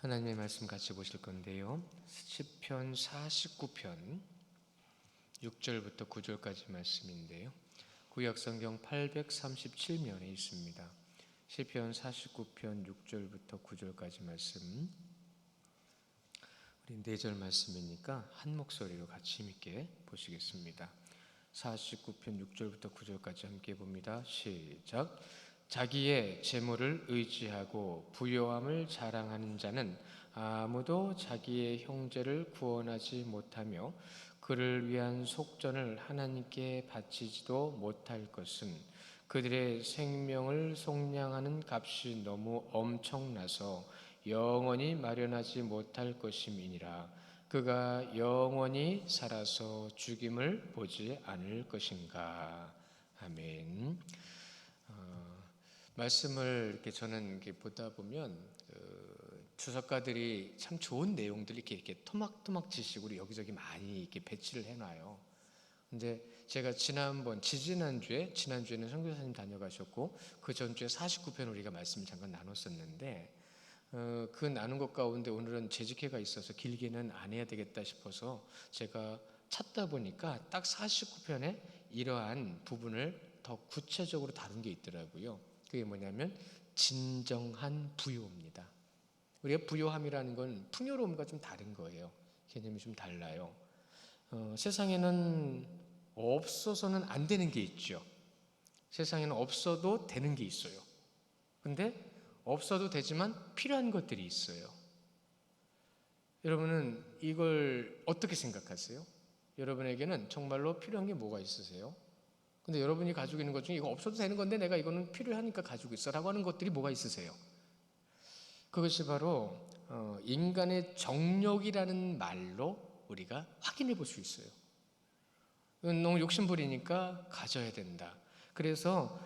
하나님의 말씀 같이 보실 건데요. 시편 49편 6절부터 9절까지 말씀인데요. 구약성경 837면에 있습니다. 시편 49편 6절부터 9절까지 말씀. 우리 4절 말씀이니까 한 목소리로 같이 함께 보시겠습니다. 49편 6절부터 9절까지 함께 봅니다. 시작. 자기의 재물을 의지하고 부요함을 자랑하는 자는 아무도 자기의 형제를 구원하지 못하며 그를 위한 속전을 하나님께 바치지도 못할 것은 그들의 생명을 속량하는 값이 너무 엄청나서 영원히 마련하지 못할 것임이니라. 그가 영원히 살아서 죽임을 보지 않을 것인가. 아멘. 말씀을 이렇게 저는 이렇게 보다 보면 주석가들이 참 좋은 내용들을 이렇게 토막토막 지식으로 여기저기 많이 이렇게 배치를 해놔요. 근데 제가 지난주에는 선교사님 다녀가셨고 그 전주에 49편 우리가 말씀을 잠깐 나눴었는데 그 나눈 것 가운데 오늘은 재직회가 있어서 길게는 안 해야 되겠다 싶어서 제가 찾다 보니까 딱 49편에 이러한 부분을 더 구체적으로 다룬 게 있더라고요. 그게 뭐냐면 진정한 부요입니다. 우리가 부요함이라는 건 풍요로움과 좀 다른 거예요. 개념이 좀 달라요. 세상에는 없어서는 안 되는 게 있죠. 세상에는 없어도 되는 게 있어요. 근데 없어도 되지만 필요한 것들이 있어요. 여러분은 이걸 어떻게 생각하세요? 여러분에게는 정말로 필요한 게 뭐가 있으세요? 근데 여러분이 가지고 있는 것 중에 이거 없어도 되는 건데 내가 이거는 필요하니까 가지고 있어 라고 하는 것들이 뭐가 있으세요? 그것이 바로 인간의 정욕이라는 말로 우리가 확인해 볼 수 있어요. 너무 욕심부리니까 가져야 된다. 그래서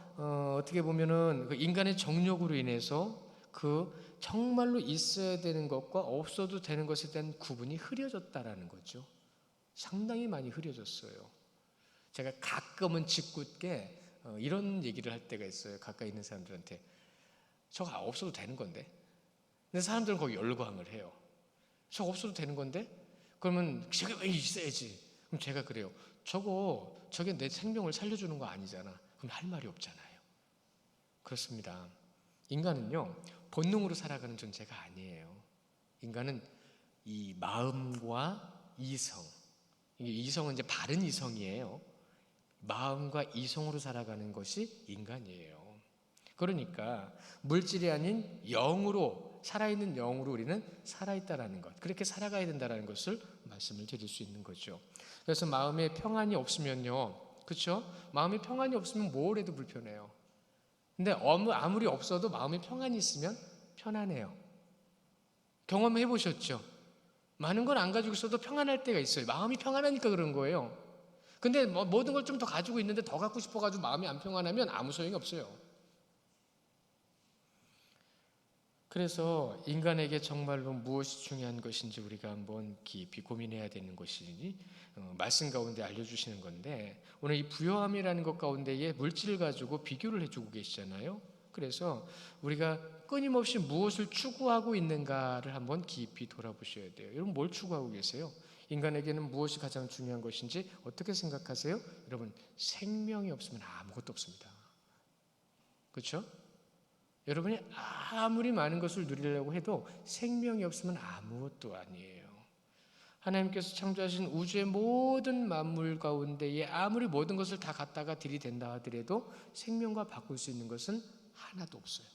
어떻게 보면은 그 인간의 정욕으로 인해서 그 정말로 있어야 되는 것과 없어도 되는 것에 대한 구분이 흐려졌다라는 거죠. 상당히 많이 흐려졌어요. 제가 가끔은 짓궂게 이런 얘기를 할 때가 있어요. 가까이 있는 사람들한테 저거 없어도 되는 건데. 근데 사람들은 거기 열광을 해요. 저거 없어도 되는 건데? 그러면 저게 왜 있어야지? 그럼 제가 그래요. 저게 내 생명을 살려주는 거 아니잖아. 그럼 할 말이 없잖아요. 그렇습니다. 인간은요 본능으로 살아가는 존재가 아니에요. 인간은 이 마음과 이성, 이성은 이제 바른 이성이에요. 마음과 이성으로 살아가는 것이 인간이에요. 그러니까 물질이 아닌 영으로, 살아있는 영으로 우리는 살아있다라는 것, 그렇게 살아가야 된다는 것을 말씀을 드릴 수 있는 거죠. 그래서 마음에 평안이 없으면요, 그렇죠? 마음에 평안이 없으면 뭘 해도 불편해요. 근데 아무리 없어도 마음에 평안이 있으면 편안해요. 경험해 보셨죠? 많은 걸 안 가지고 있어도 평안할 때가 있어요. 마음이 평안하니까 그런 거예요. 근데 모든 걸 좀 더 가지고 있는데 더 갖고 싶어가지고 마음이 안 평안하면 아무 소용이 없어요. 그래서 인간에게 정말로 무엇이 중요한 것인지 우리가 한번 깊이 고민해야 되는 것이니 말씀 가운데 알려주시는 건데, 오늘 이 부요함이라는 것 가운데에 물질을 가지고 비교를 해주고 계시잖아요. 그래서 우리가 끊임없이 무엇을 추구하고 있는가를 한번 깊이 돌아보셔야 돼요. 여러분 뭘 추구하고 계세요? 인간에게는 무엇이 가장 중요한 것인지 어떻게 생각하세요? 여러분 생명이 없으면 아무것도 없습니다. 그렇죠? 여러분이 아무리 많은 것을 누리려고 해도 생명이 없으면 아무것도 아니에요. 하나님께서 창조하신 우주의 모든 만물 가운데에 아무리 모든 것을 다 갖다가 들이댄다 하더라도 생명과 바꿀 수 있는 것은 하나도 없어요.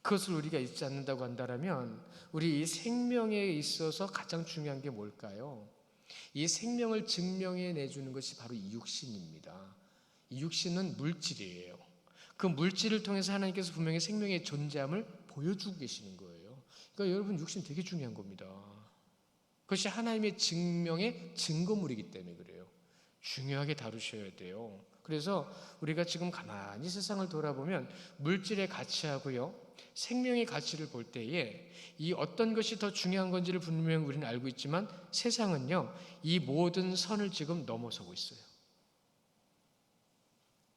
그것을 우리가 잊지 않는다고 한다면 우리 이 생명에 있어서 가장 중요한 게 뭘까요? 이 생명을 증명해 내주는 것이 바로 이 육신입니다. 이 육신은 물질이에요. 그 물질을 통해서 하나님께서 분명히 생명의 존재함을 보여주고 계시는 거예요. 그러니까 여러분 육신 되게 중요한 겁니다. 그것이 하나님의 증명의 증거물이기 때문에 그래요. 중요하게 다루셔야 돼요. 그래서 우리가 지금 가만히 세상을 돌아보면 물질의 가치하고요, 생명의 가치를 볼 때에 이 어떤 것이 더 중요한 건지를 분명히 우리는 알고 있지만 세상은요 이 모든 선을 지금 넘어서고 있어요.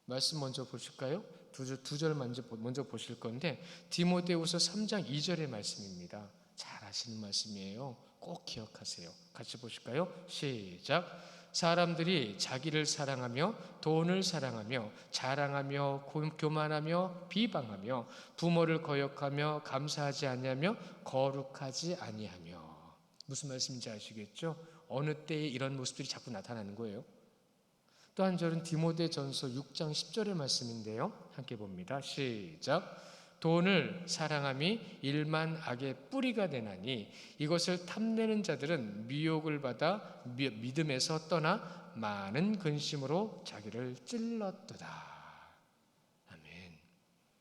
말씀 먼저 보실까요? 두 절 먼저 보실 건데 디모데후서 3장 2절의 말씀입니다. 잘 아시는 말씀이에요. 꼭 기억하세요. 같이 보실까요? 시작. 사람들이 자기를 사랑하며 돈을 사랑하며 자랑하며 교만하며 비방하며 부모를 거역하며 감사하지 아니하며 거룩하지 아니하며. 무슨 말씀인지 아시겠죠? 어느 때에 이런 모습들이 자꾸 나타나는 거예요. 또 한 절은 디모데전서 6장 10절의 말씀인데요. 함께 봅니다. 시작. 돈을 사랑함이 일만 악의 뿌리가 되나니 이것을 탐내는 자들은 미혹을 받아 믿음에서 떠나 많은 근심으로 자기를 찔렀도다. 아멘.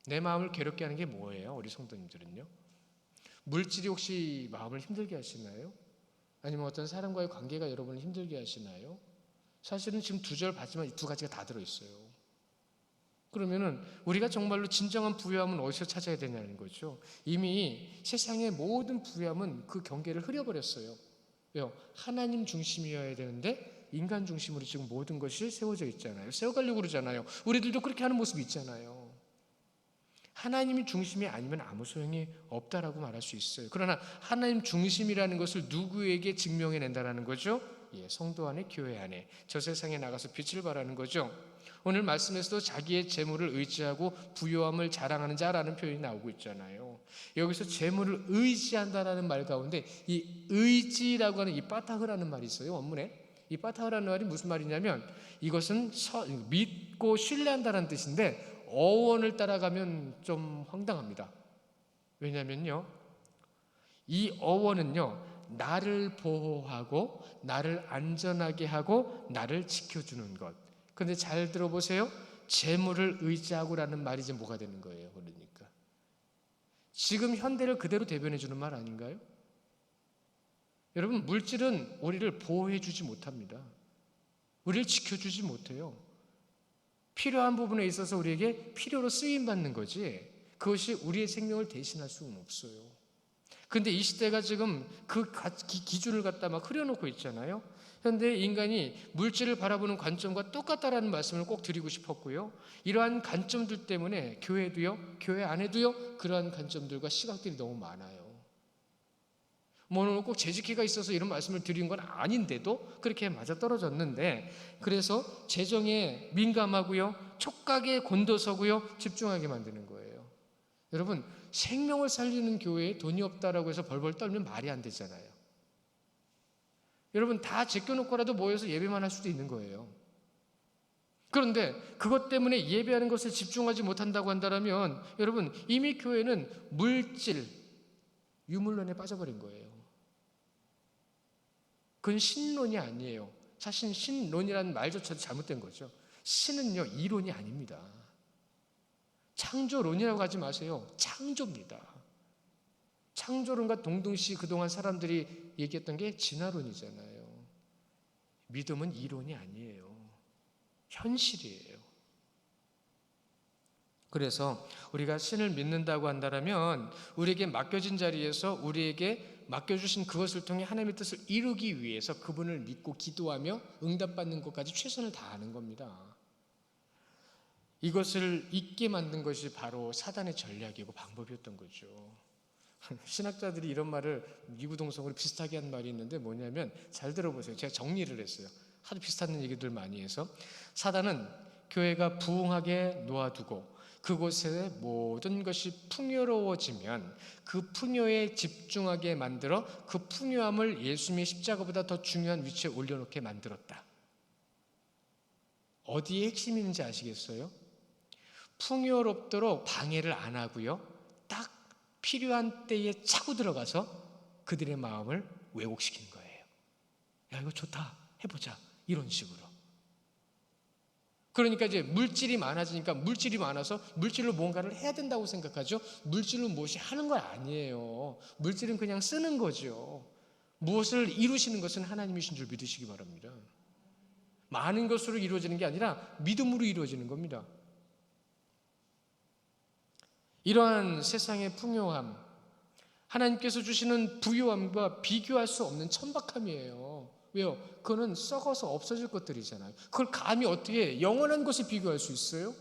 내 마음을 괴롭게 하는 게 뭐예요? 우리 성도님들은요. 물질이 혹시 마음을 힘들게 하시나요? 아니면 어떤 사람과의 관계가 여러분을 힘들게 하시나요? 사실은 지금 두 절 봤지만 이 두 가지가 다 들어있어요. 그러면은 우리가 정말로 진정한 부유함은 어디서 찾아야 되냐는 거죠. 이미 세상의 모든 부유함은 그 경계를 흐려버렸어요. 왜요? 하나님 중심이어야 되는데 인간 중심으로 지금 모든 것이 세워져 있잖아요. 세워가려고 그러잖아요. 우리들도 그렇게 하는 모습이 있잖아요. 하나님이 중심이 아니면 아무 소용이 없다라고 말할 수 있어요. 그러나 하나님 중심이라는 것을 누구에게 증명해낸다라는 거죠? 성도 안에, 교회 안에, 저 세상에 나가서 빛을 발하는 거죠. 오늘 말씀에서도 자기의 재물을 의지하고 부요함을 자랑하는 자라는 표현이 나오고 있잖아요. 여기서 재물을 의지한다라는 말 가운데 이 의지라고 하는 이 빠타흐라는 말이 있어요. 원문에. 이 빠타흐라는 말이 무슨 말이냐면 이것은 믿고 신뢰한다는 뜻인데 어원을 따라가면 좀 황당합니다. 왜냐면요, 이 어원은요, 나를 보호하고 나를 안전하게 하고 나를 지켜주는 것. 그런데 잘 들어보세요. 재물을 의지하고라는 말이 이제 뭐가 되는 거예요? 그러니까 지금 현대를 그대로 대변해 주는 말 아닌가요? 여러분, 물질은 우리를 보호해 주지 못합니다. 우리를 지켜주지 못해요. 필요한 부분에 있어서 우리에게 필요로 쓰임받는 거지 그것이 우리의 생명을 대신할 수는 없어요. 그런데 이 시대가 지금 그 기준을 갖다 막 흐려놓고 있잖아요. 현대 인간이 물질을 바라보는 관점과 똑같다라는 말씀을 꼭 드리고 싶었고요. 이러한 관점들 때문에 교회도요, 교회 안에도요, 그러한 관점들과 시각들이 너무 많아요. 오늘 꼭 재직회가 있어서 이런 말씀을 드린 건 아닌데도 그렇게 맞아떨어졌는데, 그래서 재정에 민감하고요, 촉각에 곤도서고요, 집중하게 만드는 거예요. 여러분, 생명을 살리는 교회에 돈이 없다라고 해서 벌벌 떨면 말이 안 되잖아요. 여러분, 다 제껴놓고라도 모여서 예배만 할 수도 있는 거예요. 그런데 그것 때문에 예배하는 것에 집중하지 못한다고 한다면 여러분, 이미 교회는 물질, 유물론에 빠져버린 거예요. 그건 신론이 아니에요. 사실 신론이라는 말조차도 잘못된 거죠. 신은요, 이론이 아닙니다. 창조론이라고 하지 마세요. 창조입니다. 창조론과 동등시 그동안 사람들이 얘기했던 게 진화론이잖아요. 믿음은 이론이 아니에요. 현실이에요. 그래서 우리가 신을 믿는다고 한다면 우리에게 맡겨진 자리에서 우리에게 맡겨주신 그것을 통해 하나님의 뜻을 이루기 위해서 그분을 믿고 기도하며 응답받는 것까지 최선을 다하는 겁니다. 이것을 잊게 만든 것이 바로 사단의 전략이고 방법이었던 거죠. 신학자들이 이런 말을 이구동성으로 비슷하게 한 말이 있는데 뭐냐면, 잘 들어보세요. 제가 정리를 했어요. 하도 비슷한 얘기들 많이 해서. 사단은 교회가 부흥하게 놓아두고 그곳에 모든 것이 풍요로워지면 그 풍요에 집중하게 만들어 그 풍요함을 예수님의 십자가보다 더 중요한 위치에 올려놓게 만들었다. 어디에 핵심이 있는지 아시겠어요? 풍요롭도록 방해를 안 하고요, 딱 필요한 때에 차고 들어가서 그들의 마음을 왜곡시키는 거예요. 야, 이거 좋다, 해보자, 이런 식으로. 그러니까 이제 물질이 많아지니까 물질이 많아서 물질로 뭔가를 해야 된다고 생각하죠. 물질로 무엇이 하는 거 아니에요. 물질은 그냥 쓰는 거죠. 무엇을 이루시는 것은 하나님이신 줄 믿으시기 바랍니다. 많은 것으로 이루어지는 게 아니라 믿음으로 이루어지는 겁니다. 이러한 세상의 풍요함, 하나님께서 주시는 부유함과 비교할 수 없는 천박함이에요. 왜요? 그거는 썩어서 없어질 것들이잖아요. 그걸 감히 어떻게 영원한 것에 비교할 수 있어요?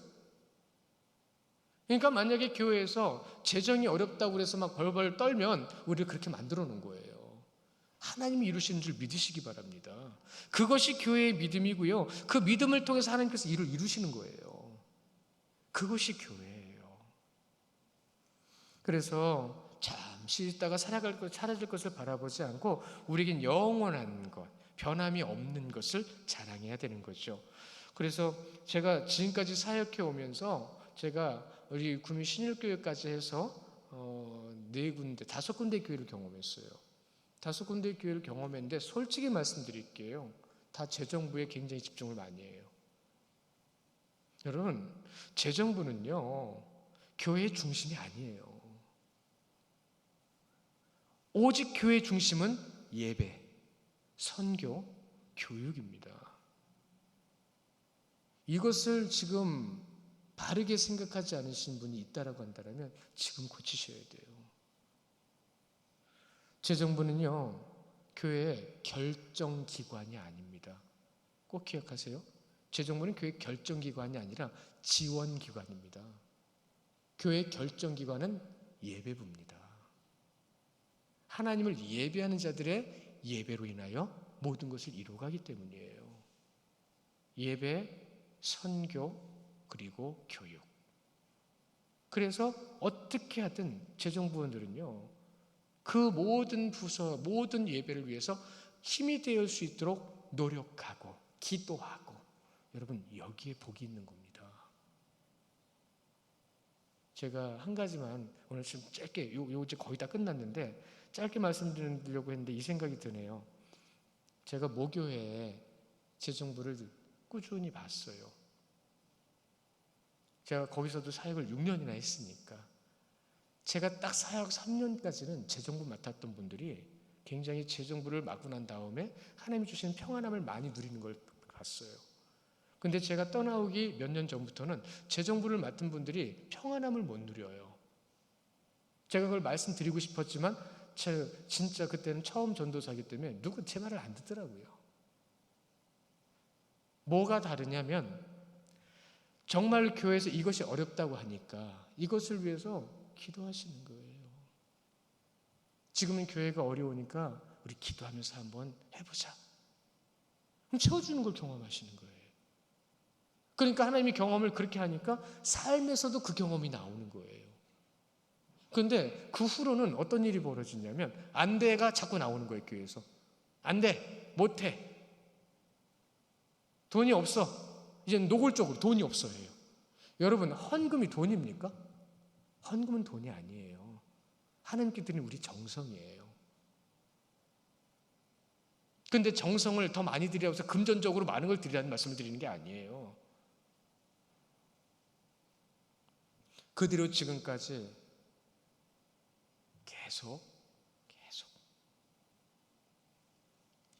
그러니까 만약에 교회에서 재정이 어렵다고 그래서 막 벌벌 떨면 우리를 그렇게 만들어 놓은 거예요. 하나님이 이루시는 줄 믿으시기 바랍니다. 그것이 교회의 믿음이고요. 그 믿음을 통해서 하나님께서 일을 이루시는 거예요. 그것이 교회예요. 그래서 잠시 있다가 사라질 것을 바라보지 않고 우리에겐 영원한 것, 변함이 없는 것을 자랑해야 되는 거죠. 그래서 제가 지금까지 사역해 오면서 제가 우리 구미 신일교회까지 해서 4군데, 5군데 교회를 경험했어요. 5군데 교회를 경험했는데 솔직히 말씀드릴게요. 다 재정부에 굉장히 집중을 많이 해요. 여러분, 재정부는요, 교회의 중심이 아니에요. 오직 교회의 중심은 예배, 선교, 교육입니다. 이것을 지금 바르게 생각하지 않으신 분이 있다라고 한다면 지금 고치셔야 돼요. 재정부는요, 교회의 결정기관이 아닙니다. 꼭 기억하세요. 재정부는 교회의 결정기관이 아니라 지원기관입니다. 교회의 결정기관은 예배부입니다. 하나님을 예배하는 자들의 예배로 인하여 모든 것을 이루어가기 때문이에요. 예배, 선교, 그리고 교육. 그래서 어떻게 하든 재정부원들은요, 그 모든 부서, 모든 예배를 위해서 힘이 되어 수 있도록 노력하고 기도하고, 여러분 여기에 복이 있는 겁니다. 제가 한 가지만 오늘 좀 짧게, 요 이제 거의 다 끝났는데 짧게 말씀드리려고 했는데 이 생각이 드네요. 제가 모교회에 재정부를 꾸준히 봤어요. 제가 거기서도 사역을 6년이나 했으니까 제가 딱 사역 3년까지는 재정부 맡았던 분들이 굉장히 재정부를 맡고 난 다음에 하나님이 주시는 평안함을 많이 누리는 걸 봤어요. 근데 제가 떠나오기 몇 년 전부터는 재정부를 맡은 분들이 평안함을 못 누려요. 제가 그걸 말씀드리고 싶었지만 제가 진짜 그때는 처음 전도사이기 때문에 누구 제 말을 안 듣더라고요. 뭐가 다르냐면 정말 교회에서 이것이 어렵다고 하니까 이것을 위해서 기도하시는 거예요. 지금은 교회가 어려우니까 우리 기도하면서 한번 해보자. 그럼 채워주는 걸 경험하시는 거예요. 그러니까 하나님이 경험을 그렇게 하니까 삶에서도 그 경험이 나오는 거예요. 그런데 그 후로는 어떤 일이 벌어지냐면 안 돼가 자꾸 나오는 거예요. 교회에서 안 돼, 못 해, 돈이 없어, 이제 노골적으로 돈이 없어요. 여러분, 헌금이 돈입니까? 헌금은 돈이 아니에요. 하나님께 드리는 우리 정성이에요. 그런데 정성을 더 많이 드리라고 해서 금전적으로 많은 걸 드리라는 말씀을 드리는 게 아니에요. 그대로 지금까지 계속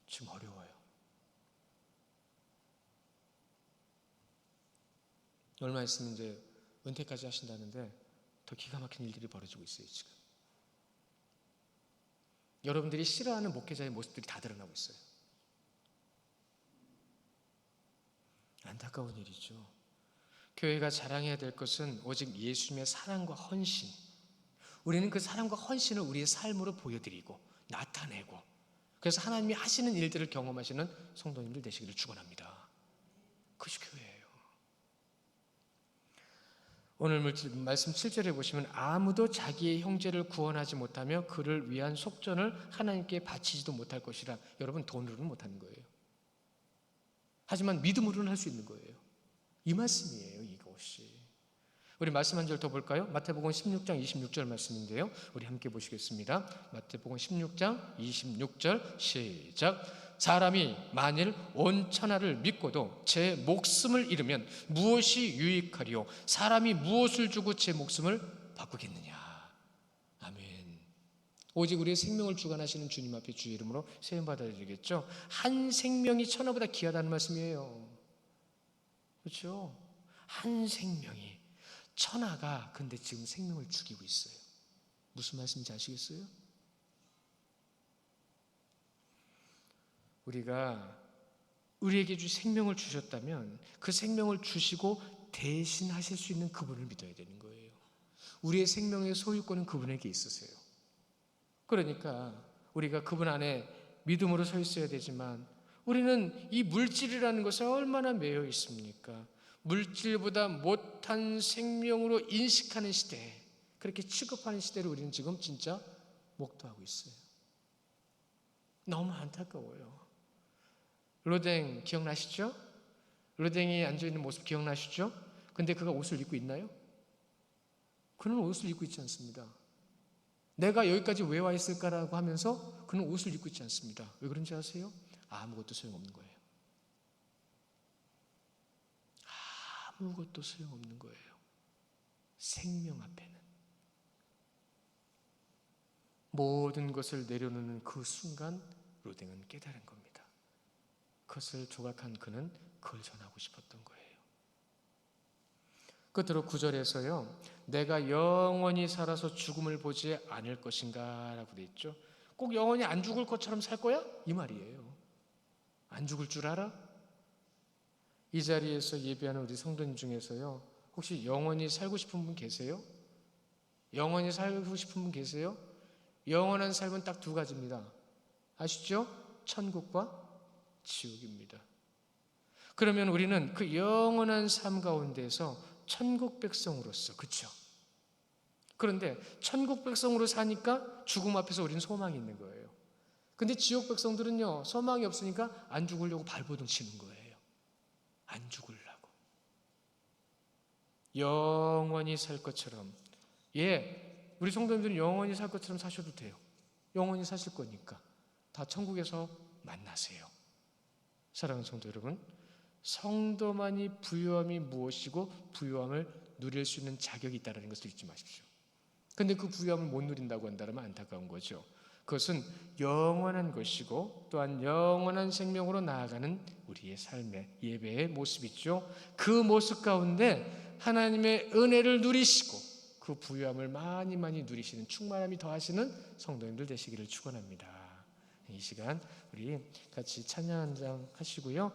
지금 어려워요. 얼마 있으면 이제 은퇴까지 하신다는데 더 기가 막힌 일들이 벌어지고 있어요. 지금 여러분들이 싫어하는 목회자의 모습들이 다 드러나고 있어요. 안타까운 일이죠. 교회가 자랑해야 될 것은 오직 예수님의 사랑과 헌신. 우리는 그 사랑과 헌신을 우리의 삶으로 보여드리고 나타내고, 그래서 하나님이 하시는 일들을 경험하시는 성도님들 되시기를 축원합니다. 그것이 교회예요. 오늘 말씀 7절에 보시면 아무도 자기의 형제를 구원하지 못하며 그를 위한 속전을 하나님께 바치지도 못할 것이라. 여러분, 돈으로는 못하는 거예요. 하지만 믿음으로는 할 수 있는 거예요. 이 말씀이에요. 이것이. 우리 말씀 한 절 더 볼까요? 마태복음 16장 26절 말씀인데요, 우리 함께 보시겠습니다. 마태복음 16장 26절 시작. 사람이 만일 온 천하를 믿고도 제 목숨을 잃으면 무엇이 유익하리요? 사람이 무엇을 주고 제 목숨을 바꾸겠느냐? 아멘. 오직 우리의 생명을 주관하시는 주님 앞에 주의 이름으로 세움 받아야 되겠죠. 한 생명이 천하보다 귀하다는 말씀이에요. 그렇죠? 한 생명이, 천하가 근데 지금 생명을 죽이고 있어요. 무슨 말씀인지 아시겠어요? 우리에게 생명을 주셨다면 그 생명을 주시고 대신하실 수 있는 그분을 믿어야 되는 거예요. 우리의 생명의 소유권은 그분에게 있으세요. 그러니까 우리가 그분 안에 믿음으로 서 있어야 되지만 우리는 이 물질이라는 것에 얼마나 매여 있습니까? 물질보다 못한 생명으로 인식하는 시대, 그렇게 취급하는 시대를 우리는 지금 진짜 목도하고 있어요. 너무 안타까워요. 로댕 기억나시죠? 로댕이 앉아있는 모습 기억나시죠? 근데 그가 옷을 입고 있나요? 그는 옷을 입고 있지 않습니다. 내가 여기까지 왜 와 있을까라고 하면서 그는 옷을 입고 있지 않습니다. 왜 그런지 아세요? 아무것도 소용없는 거예요. 아무것도 소용없는 거예요. 생명 앞에는. 모든 것을 내려놓는 그 순간 로댕은 깨달은 겁니다. 그것을 조각한 그는 그걸 전하고 싶었던 거예요. 끝으로 9절에서요. 내가 영원히 살아서 죽음을 보지 않을 것인가 라고 돼 있죠. 꼭 영원히 안 죽을 것처럼 살 거야? 이 말이에요. 안 죽을 줄 알아? 이 자리에서 예배하는 우리 성도님 중에서요. 혹시 영원히 살고 싶은 분 계세요? 영원히 살고 싶은 분 계세요? 영원한 삶은 딱 두 가지입니다. 아시죠? 천국과 지옥입니다. 그러면 우리는 그 영원한 삶 가운데서 천국 백성으로서, 그렇죠? 그런데 천국 백성으로 사니까 죽음 앞에서 우리는 소망이 있는 거예요. 근데 지옥 백성들은요, 소망이 없으니까 안 죽으려고 발버둥 치는 거예요. 안 죽으려고. 영원히 살 것처럼. 우리 성도님들은 영원히 살 것처럼 사셔도 돼요. 영원히 사실 거니까. 다 천국에서 만나세요. 사랑하는 성도 여러분, 성도만이 부유함이 무엇이고 부유함을 누릴 수 있는 자격이 있다는 것을 잊지 마십시오. 근데 그 부유함을 못 누린다고 한다면 안타까운 거죠. 그것은 영원한 것이고 또한 영원한 생명으로 나아가는 우리의 삶의 예배의 모습이죠. 그 모습 가운데 하나님의 은혜를 누리시고 그 부유함을 많이 누리시는, 충만함이 더하시는 성도님들 되시기를 축원합니다. 이 시간 우리 같이 찬양 한 장 하시고요.